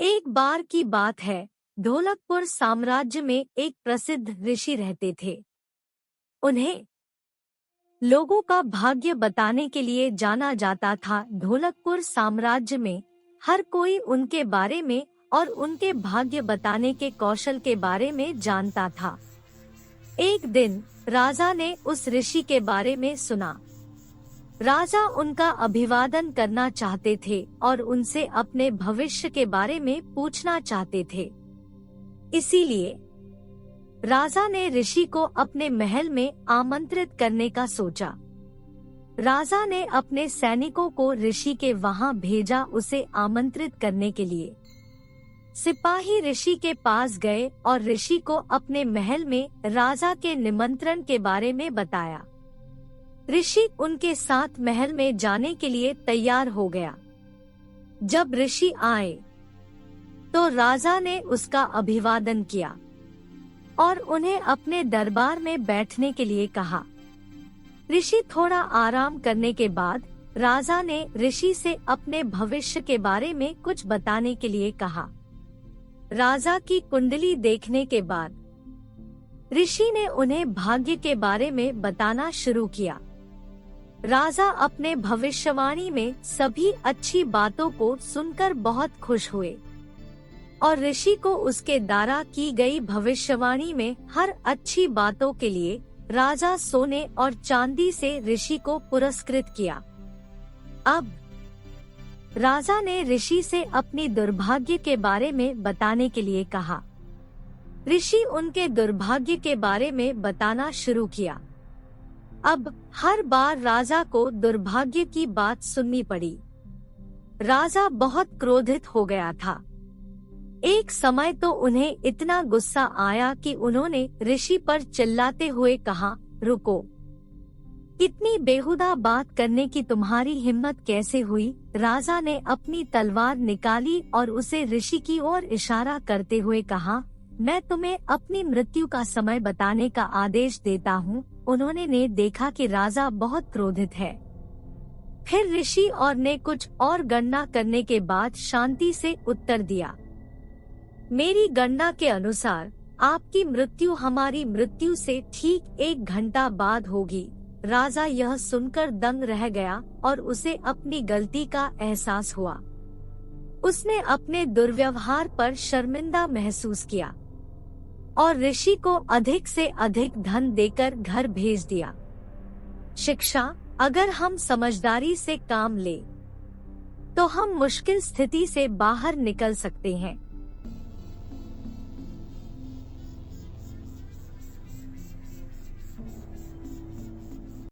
एक बार की बात है, ढोलकपुर साम्राज्य में एक प्रसिद्ध ऋषि रहते थे। उन्हें लोगों का भाग्य बताने के लिए जाना जाता था। ढोलकपुर साम्राज्य में हर कोई उनके बारे में और उनके भाग्य बताने के कौशल के बारे में जानता था। एक दिन राजा ने उस ऋषि के बारे में सुना। राजा उनका अभिवादन करना चाहते थे और उनसे अपने भविष्य के बारे में पूछना चाहते थे। इसीलिए राजा ने ऋषि को अपने महल में आमंत्रित करने का सोचा। राजा ने अपने सैनिकों को ऋषि के वहां भेजा उसे आमंत्रित करने के लिए। सिपाही ऋषि के पास गए और ऋषि को अपने महल में राजा के निमंत्रण के बारे में बताया। ऋषि उनके साथ महल में जाने के लिए तैयार हो गया। जब ऋषि आए तो राजा ने उसका अभिवादन किया और उन्हें अपने दरबार में बैठने के लिए कहा। ऋषि थोड़ा आराम करने के बाद राजा ने ऋषि से अपने भविष्य के बारे में कुछ बताने के लिए कहा। राजा की कुंडली देखने के बाद ऋषि ने उन्हें भाग्य के बारे में बताना शुरू किया। राजा अपने भविष्यवाणी में सभी अच्छी बातों को सुनकर बहुत खुश हुए और ऋषि को उसके द्वारा की गई भविष्यवाणी में हर अच्छी बातों के लिए राजा सोने और चांदी से ऋषि को पुरस्कृत किया। अब राजा ने ऋषि से अपनी दुर्भाग्य के बारे में बताने के लिए कहा। ऋषि उनके दुर्भाग्य के बारे में बताना शुरू किया। अब हर बार राजा को दुर्भाग्य की बात सुननी पड़ी। राजा बहुत क्रोधित हो गया था। एक समय तो उन्हें इतना गुस्सा आया कि उन्होंने ऋषि पर चिल्लाते हुए कहा, रुको, इतनी बेहुदा बात करने की तुम्हारी हिम्मत कैसे हुई? राजा ने अपनी तलवार निकाली और उसे ऋषि की ओर इशारा करते हुए कहा, मैं तुम्हें अपनी मृत्यु का समय बताने का आदेश देता हूँ। उन्होंने देखा कि राजा बहुत क्रोधित है। फिर ऋषि और ने कुछ और गणना करने के बाद शांति से उत्तर दिया, मेरी गणना के अनुसार आपकी मृत्यु हमारी मृत्यु से ठीक 1 घंटा बाद होगी। राजा यह सुनकर दंग रह गया और उसे अपनी गलती का एहसास हुआ। उसने अपने दुर्व्यवहार पर शर्मिंदा महसूस किया और ऋषि को अधिक से अधिक धन देकर घर भेज दिया। शिक्षा, अगर हम समझदारी से काम लें, तो हम मुश्किल स्थिति से बाहर निकल सकते हैं।